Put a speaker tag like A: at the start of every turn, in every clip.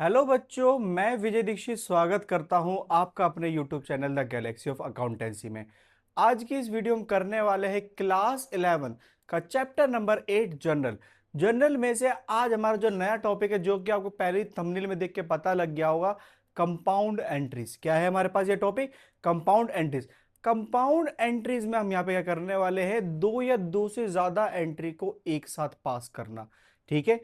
A: Hello बच्चों, मैं विजय दीक्षित स्वागत करता हूं आपका अपने YouTube channel the Galaxy of accountancy में। आज की इस वीडियो में करने वाले हैं क्लास 11 का चैप्टर नंबर 8 जनरल। जनरल में से आज हमारा जो नया टॉपिक है, जो कि आपको पहले ही थंबनेल में देख के पता लग गया होगा, कंपाउंड एंट्रीज। क्या है हमारे पास ये topic? Compound entries. Compound entries में हम यहाँ पे क्या करने वाले हैं, दो या दो से ज्यादा एंट्री को एक साथ पास करना। ठीक है,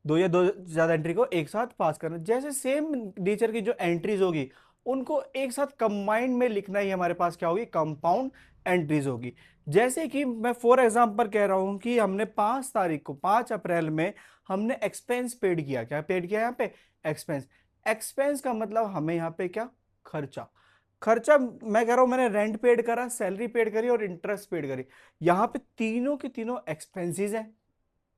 A: दो या दो ज्यादा एंट्री को एक साथ पास करना। जैसे सेम नेचर की जो एंट्रीज होगी उनको एक साथ कंबाइंड में लिखना ही हमारे पास क्या होगी, कंपाउंड एंट्रीज होगी। जैसे कि मैं फॉर एग्जांपल कह रहा हूं कि हमने 5 तारीख को 5 अप्रैल में हमने एक्सपेंस पेड किया। क्या पेड किया यहाँ पे? एक्सपेंस। एक्सपेंस का मतलब हमें यहाँ पे क्या, खर्चा। खर्चा मैं कह रहा हूं, मैंने रेंट पेड करा, सैलरी पेड करी और इंटरेस्ट पेड करी। यहाँ पे तीनों की तीनों एक्सपेंसेस हैं।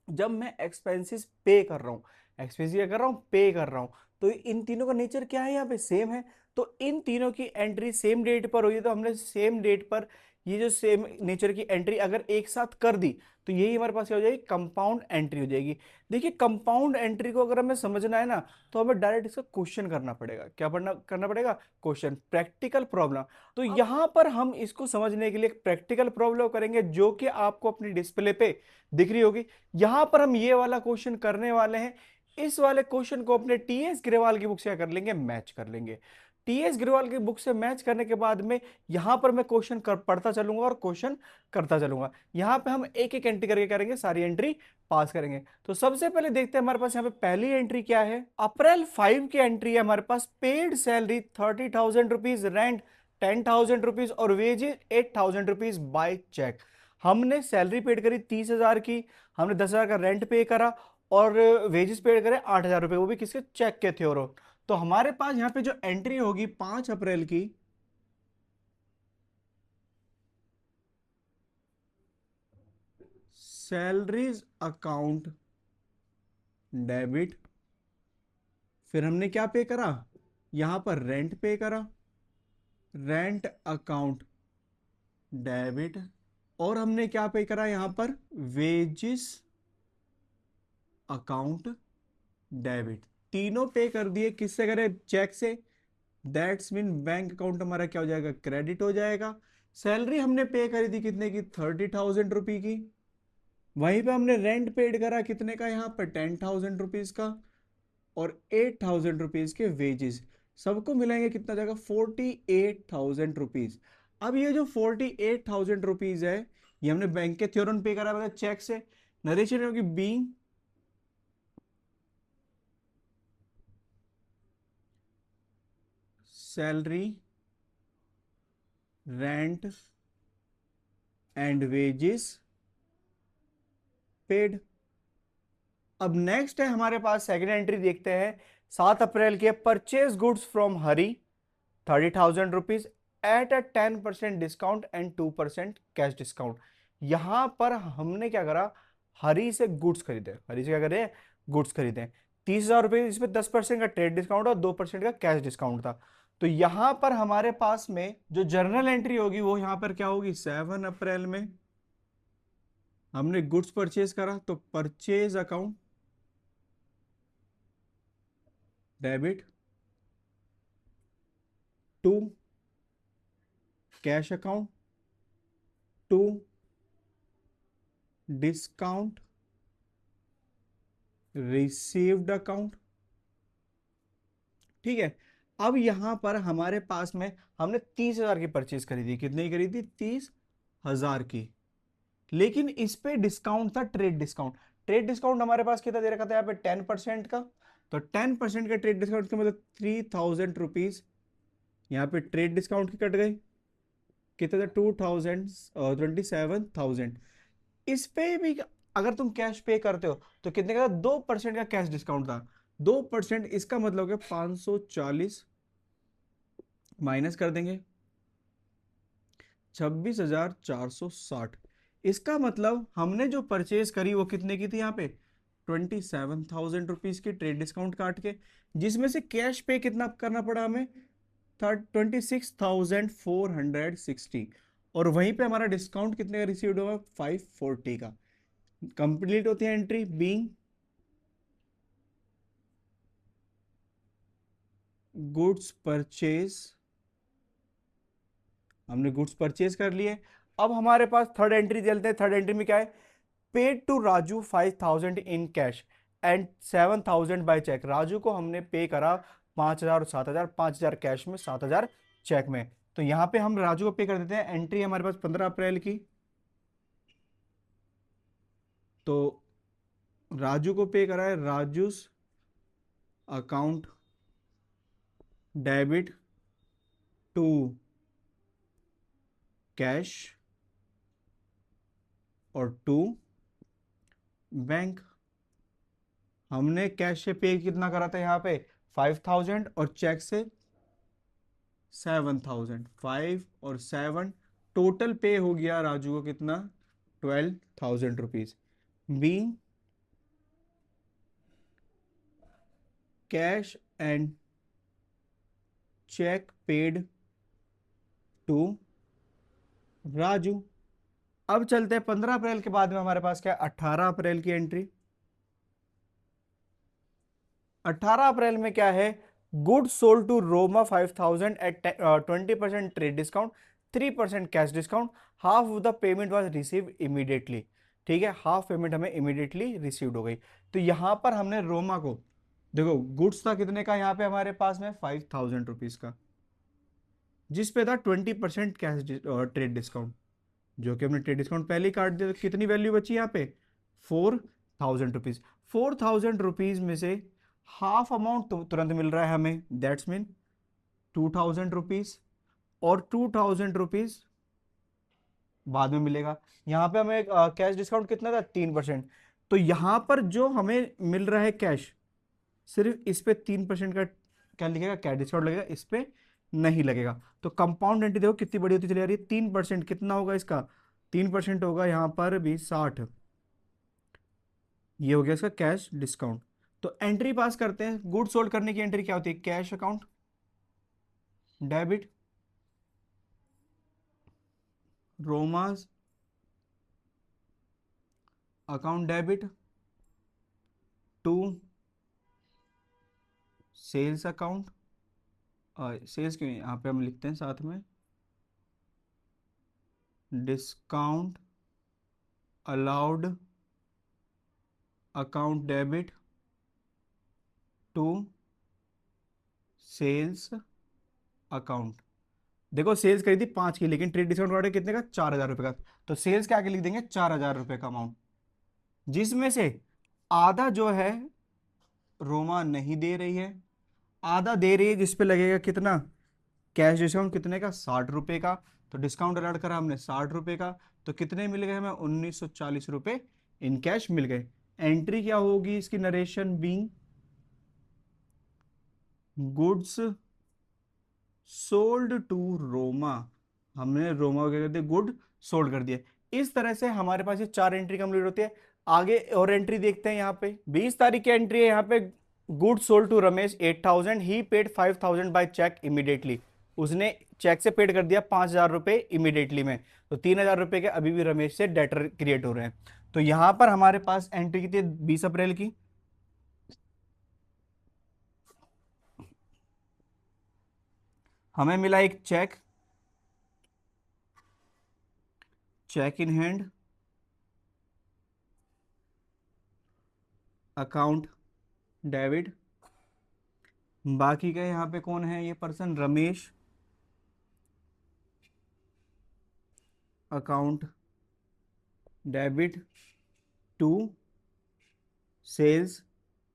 A: जब मैं एक्सपेंसेस पे कर रहा हूँ, एक्सपेंसिस क्या कर रहा हूँ, पे कर रहा हूँ, तो इन तीनों का नेचर क्या है, यहाँ पे सेम है। तो इन तीनों की एंट्री सेम डेट पर हुई, तो हमने सेम डेट पर ये जो सेम नेचर की एंट्री अगर एक साथ कर दी तो यही हमारे पास क्या हो जाएगी, कंपाउंड एंट्री हो जाएगी। देखिए, कंपाउंड एंट्री को अगर हमें समझना है ना, तो हमें डायरेक्ट इसका क्वेश्चन करना पड़ेगा। क्या पढ़ना करना पड़ेगा? Question, practical problem. तो यहां पर हम इसको समझने के लिए प्रैक्टिकल प्रॉब्लम करेंगे, जो कि आपको अपनी डिस्प्ले पे दिख रही होगी। यहां पर हम ये वाला क्वेश्चन करने वाले हैं। इस वाले क्वेश्चन को अपने टीएस ग्रेवाल की बुक से क्या कर लेंगे, मैच कर लेंगे। टीएस ग्रेवाल की बुक से मैच करने के बाद में यहां पर मैं क्वेश्चन पढ़ता चलूंगा और क्वेश्चन करता चलूंगा। यहां पे हम एक एक एंट्री करके करेंगे, सारी एंट्री पास करेंगे। तो सबसे पहले देखते हैं हमारे पास यहाँ पे पहली एंट्री क्या है। अप्रैल 5 की एंट्री है हमारे पास। Paid salary 30,000 rupees, rent 10,000 rupees और वेजेस 8,000 रुपीज बाय चेक। हमने सैलरी पेड करी 30,000 की, हमने 10,000 का रेंट पे करा और वेजेस पे करे 8,000 रुपये, वो भी किसके, चेक के थे। और तो हमारे पास यहाँ पे जो एंट्री होगी 5 अप्रैल की, सैलरीज अकाउंट डेबिट। फिर हमने क्या पे करा, यहां पर रेंट पे करा, रेंट अकाउंट डेबिट। और हमने क्या पे करा यहां पर, वेजिस अकाउंट डेबिट। तीनों पे कर दिए। किससे करे, चेक से। दैट्स मीन बैंक अकाउंट हमारा क्या हो जाएगा, क्रेडिट हो जाएगा। सैलरी हमने पे करी थी कितने की, 30,000 रुपये की। वहीं पे हमने रेंट पेड करा कितने का, यहाँ पर 10,000 रुपीज का। और 8,000 रुपीज के वेजेस, सबको मिलाएंगे कितना जाएगा, 48,000 रुपीज। अब ये जो 48,000 रुपीज है, ये हमने बैंक के थ्योरम पे करा हुआ चेक से। नरेशन होगी being salary, rent and wages paid. अब नेक्स्ट है हमारे पास सेकंड एंट्री, देखते हैं। 7 अप्रैल की, purchase goods from Hari 30,000 rupees at a 10% discount and 2% cash discount. यहां पर हमने क्या करा, हरी से गुड्स खरीदे। हरी से क्या करें, गुड्स खरीदे। 30,000 रुपये, इसमें 10% का ट्रेड डिस्काउंट और 2% का कैश डिस्काउंट था। तो यहां पर हमारे पास में जो जर्नल एंट्री होगी वो यहां पर क्या होगी, 7 अप्रैल में हमने गुड्स परचेज करा, तो purchase account debit to cash account to discount received account. ठीक है। अब यहां पर हमारे पास में हमने 30,000 की परचेज करी थी। कितने की करी थी, 30,000 की। लेकिन इस पे डिस्काउंट था, ट्रेड डिस्काउंट। ट्रेड डिस्काउंट हमारे पास कितना दे रखा था यहाँ पे, 10% का। तो 10% का ट्रेड डिस्काउंट का मतलब 3,000 रुपीज यहाँ पे ट्रेड डिस्काउंट की कट गई। कितना था, 27,000। इस पे भी अगर तुम कैश पे करते हो तो कितने का, 2% का कैश डिस्काउंट था। 2%, इसका मतलब हो गया 540 माइनस कर देंगे 26,460। इसका मतलब हमने जो परचेज करी वो कितने की थी, यहाँ पे 27,000 रुपीज की, ट्रेड डिस्काउंट काट के। जिसमें से कैश पे कितना करना पड़ा हमें, 26,460। और वहीं पे हमारा डिस्काउंट कितने का रिसीव्ड हुआ, 540 का। कंप्लीट होती है एंट्री बीइंग गुड्स परचेज, हमने गुड्स परचेज कर लिए। अब हमारे पास थर्ड एंट्री चलते हैं। थर्ड एंट्री में क्या है, paid to Raju 5,000 in cash and 7,000 by cheque. राजू को हमने पे करा 5,000 और 7,000, 5,000 कैश में, 7,000 चेक में। तो यहां पे हम राजू को पे कर देते हैं। एंट्री हमारे पास 15 अप्रैल की, तो राजू को पे करा है Raju's account debit to cash और टू बैंक। हमने कैश से पे कितना करा था यहाँ पे 5,000 और चेक से 7,000। 5 और 7 टोटल पे हो गया राजू को कितना, 12,000 rupees. Being cash and cheque paid to Raju. अब चलते हैं 15 अप्रैल के बाद में हमारे पास क्या है, 18 अप्रैल की एंट्री। 18 अप्रैल में क्या है, good sold to Roma 5,000 at 20% trade discount, 3% cash discount, half of the payment was receive immediately. ठीक है, हाफ पेमेंट हमें इमीडिएटली रिसीव्ड हो गई। तो यहां पर हमने रोमा को, देखो गुड्स था कितने का यहाँ पे हमारे पास में 5,000 रुपीज का, जिस पे था 20% कैश ट्रेड डिस्काउंट, जो कि हमने ट्रेड डिस्काउंट पहले ही काट दिया। तो कितनी वैल्यू बची यहाँ पे, 4,000 रुपीज। 4,000 रुपीज में से हाफ अमाउंट तो तुरंत मिल रहा है हमें, दैट्स मीन 2,000 रुपीज, और 2,000 रुपीज बाद में मिलेगा। यहाँ पे हमें कैश डिस्काउंट कितना था, 3%। तो यहाँ पर जो हमें मिल रहा है कैश, सिर्फ इस पे 3% का क्या लिखेगा, कैश डिस्काउंट लगेगा, इस पे नहीं लगेगा। तो कंपाउंड एंट्री देखो कितनी बड़ी होती चली जा रही है, 3%। कितना होगा इसका, 3% होगा यहाँ पर भी 60। ये हो गया इसका कैश डिस्काउंट। तो एंट्री पास करते हैं। गुड सोल्ड करने की एंट्री क्या होती है, कैश अकाउंट डेबिट रोमाज account debit to sales account, sales क्यों यहाँ पे हम लिखते हैं साथ में, discount allowed account debit to sales account. देखो सेल्स करी थी 5 की, लेकिन ट्रेड डिस्काउंट कार्ड कितने का, 4,000 रुपए का। तो सेल्स क्या आगे लिख देंगे, 4,000 रुपए का अमाउंट, जिसमें से आधा जो है रोमा नहीं दे रही है, आधा दे रही है, जिसपे लगेगा कितना, कैश डिस्काउंट कितने का, 60 रुपए का। तो डिस्काउंट अलर्ट करा हमने 60 रुपए का, तो कितने मिल गए हमें, 1,940 रुपए इन कैश मिल गए। एंट्री क्या होगी इसकी, narration being goods sold to Roma. हमने रोमा को क्या कर दिया, गुड सोल्ड कर दिया। इस तरह से हमारे पास ये 4 एंट्री कंप्लीट होती है। आगे और एंट्री देखते हैं। यहाँ पे 20 तारीख की एंट्री है। यहाँ पे good sold to Ramesh 8,000, he paid 5,000 by cheque immediately. उसने चेक से पेड कर दिया 5,000 रुपए इमीडिएटली में। तो 3,000 रुपए के अभी भी रमेश से डेटर क्रिएट हो रहे हैं। तो यहां पर हमारे पास एंट्री की थी 20 अप्रैल की, हमें मिला एक cheque, cheque in hand account debit. बाकी का यहाँ पे कौन है ये person, Ramesh account debit to sales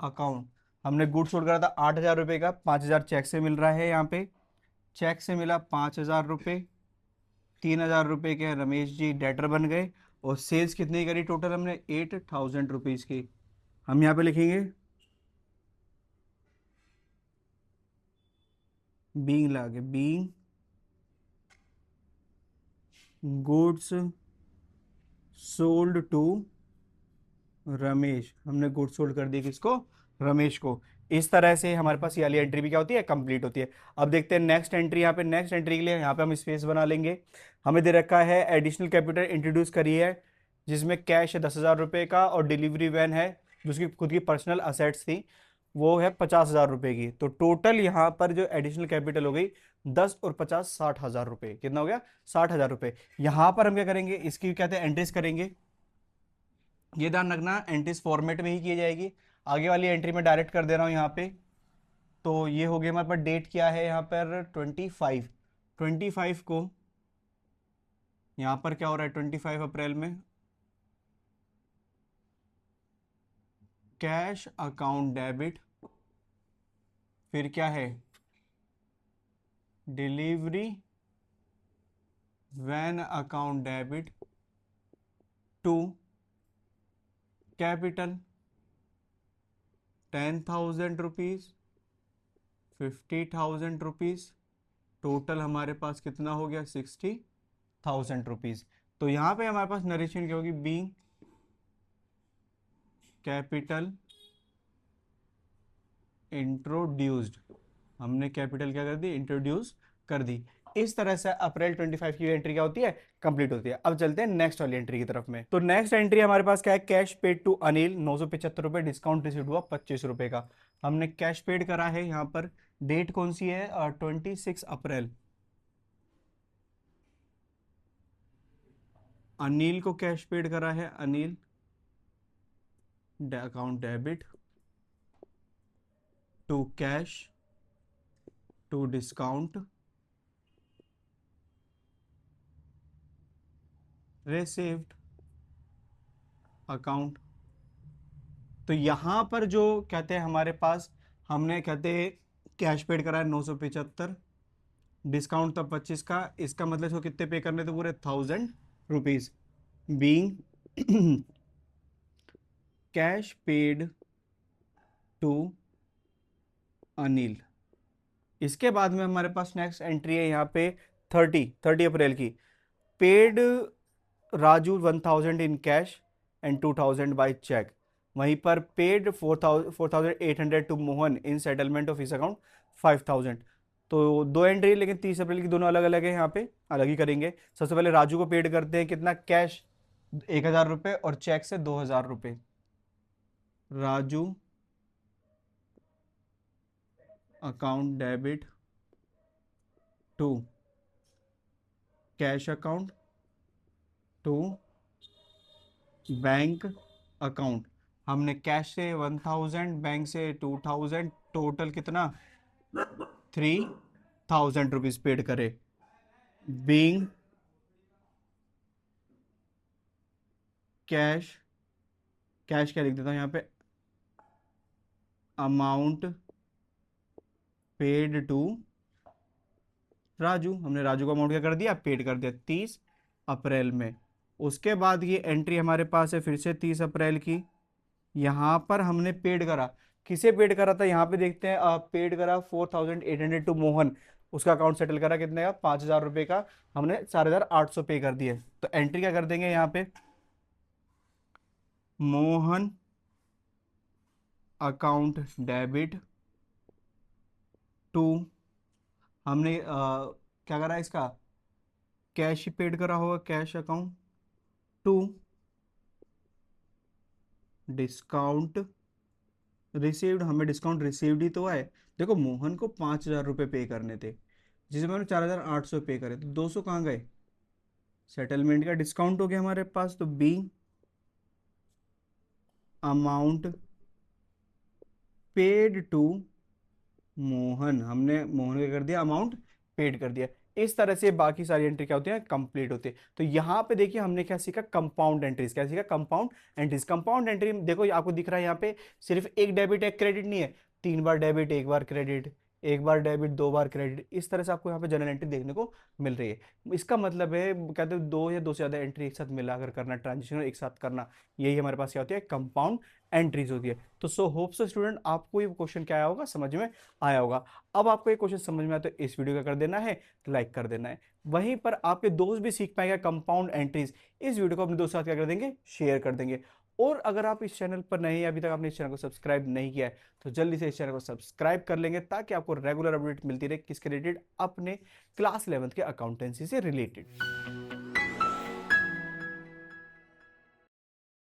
A: account. हमने गुड सोल्ड करा था 8,000 रुपए का, 5,000 चेक से मिल रहा है। यहाँ पे चेक से मिला 5,000 रुपए, 3,000 रुपए के रमेश जी डेटर बन गए। और सेल्स कितनी करी टोटल हमने, 8,000 रुपीज की। हम यहाँ पे लिखेंगे बीइंग लागे, being goods sold to Ramesh. हमने गुड्स सोल्ड कर दिया किसको, रमेश को। इस तरह से हमारे पास ये वाली एंट्री भी क्या होती है, कंप्लीट होती है। अब देखते हैं नेक्स्ट एंट्री। यहाँ पे नेक्स्ट एंट्री के लिए यहाँ पे हम स्पेस बना लेंगे। हमें दे रखा है एडिशनल कैपिटल इंट्रोड्यूस करी है, जिसमें कैश है 10,000 रुपए का और डिलीवरी वैन है, जिसकी खुद की पर्सनल असेट्स थी। वो है 50,000 रुपए की। तो टोटल यहाँ पर जो एडिशनल कैपिटल हो गई 10 और 50 60,000 रुपए। कितना हो गया? 60,000 रुपए। यहाँ पर हम क्या करेंगे, इसकी कहते हैं एंट्रीज करेंगे। ये ध्यान रखना एंट्रीज फॉर्मेट में ही की जाएगी। आगे वाली एंट्री में डायरेक्ट कर दे रहा हूँ यहाँ पे। तो ये हो गया हमारे पास, डेट क्या है यहाँ पर 25 को यहाँ पर क्या हो रहा है 25 अप्रैल में कैश अकाउंट डेबिट, फिर क्या है delivery van account debit to capital 10,000 rupees 50,000 rupees. Total हमारे पास कितना हो गया 60,000 रुपीज। तो यहाँ पे हमारे पास नरेशन क्या होगी, बीइंग कैपिटल इंट्रोड्यूस्ड। हमने कैपिटल क्या कर दी, इंट्रोड्यूस कर दी। इस तरह से अप्रैल 25 की एंट्री क्या होती है, कंप्लीट होती है। अब चलते हैं नेक्स्ट वाली एंट्री की तरफ में। तो नेक्स्ट एंट्री हमारे पास क्या है, कैश पेड टू अनिल 975 रुपए, डिस्काउंट रिसीव हुआ 25 रुपए का। हमने कैश पेड करा है यहाँ पर। डेट कौन सी है 26 अप्रैल। अनिल को कैश पेड करा है, Anil account debit to cash to discount received account. तो यहां पर जो कहते हैं हमारे पास, हमने कहते हैं कैश पेड करा है 975, डिस्काउंट था 25 का। इसका मतलब इसको कितने पे करने थे, पूरे 1,000 rupees being cash paid to Anil. इसके बाद में हमारे पास नेक्स्ट एंट्री है यहाँ पे 30 अप्रैल की, paid Raju 1,000 in cash and 2,000 by cheque. वहीं पर paid 4,800 to Mohan in settlement of his account 5,000। तो दो एंट्री, लेकिन 30 अप्रैल की दोनों अलग अलग है, यहाँ पे अलग ही करेंगे। सबसे पहले राजू को पेड करते हैं कितना, कैश 1,000 रुपये और चेक से 2,000 रुपये। Raju account debit to cash account to bank account. हमने कैश से 1,000, बैंक से 2,000, टोटल कितना 3,000 रुपीज पेड करे। बीइंग कैश, कैश क्या लिख देता हूँ यहाँ पे, अमाउंट पेड टू राजू। हमने राजू का अमाउंट क्या कर दिया, पेड कर दिया 30 अप्रैल में। उसके बाद ये एंट्री हमारे पास है फिर से 30 अप्रैल की। यहाँ पर हमने पेड करा, किसे पेड करा था यहाँ पे देखते हैं। पेड करा 4,800 टू मोहन, उसका अकाउंट सेटल करा कितने का, 5,000 रुपये का। हमने 4,800 पे कर दिए। तो एंट्री क्या कर देंगे यहाँ पे, मोहन अकाउंट डेबिट टू, हमने क्या करा इसका, कैश पेड करा होगा, cash account to discount received. हमें डिस्काउंट रिसीव्ड ही तो है। देखो मोहन को 5,000 रुपये पे करने थे, जिसमें मैंने 4,800 पे करे, तो 200 कहाँ गए, सेटलमेंट का डिस्काउंट हो गया हमारे पास। तो be amount paid to Mohan, हमने मोहन का कर दिया, अमाउंट पेड कर दिया। इस तरह से बाकी सारी एंट्री क्या होती है, कंप्लीट होती है। तो यहाँ पे देखिए हमने क्या सीखा, कंपाउंड एंट्रीज। क्या सीखा, कंपाउंड एंट्रीज। कंपाउंड एंट्री देखो आपको दिख रहा है यहाँ पे, सिर्फ एक डेबिट एक क्रेडिट नहीं है, 3 बार डेबिट 1 बार क्रेडिट, 1 बार डेबिट 2 बार क्रेडिट। इस तरह से आपको यहाँ पे जनरल एंट्री देखने को मिल रही है। इसका मतलब है कहते हैं दो या दो से ज्यादा एंट्री एक साथ मिलाकर करना, ट्रांजिशन एक साथ करना, यही हमारे पास क्या होती है, कंपाउंड एंट्रीज होती है। तो सो होप सो स्टूडेंट आपको ये क्वेश्चन क्या आया होगा, समझ में आया होगा। अब आपको ये क्वेश्चन समझ में आया तो इस वीडियो का कर देना है लाइक कर देना है। वहीं पर आपके दोस्त भी सीख पाएंगे कंपाउंड एंट्रीज। इस वीडियो को अपने दोस्तों के साथ क्या कर देंगे, शेयर कर देंगे। और अगर आप इस चैनल पर नहीं, अभी तक आपने इस चैनल को सब्सक्राइब नहीं किया है, तो जल्दी से इस चैनल को सब्सक्राइब कर लेंगे, ताकि आपको रेगुलर अपडेट मिलती रहे किसके रिलेटेड, अपने क्लास 11th के अकाउंटेंसी से रिलेटेड।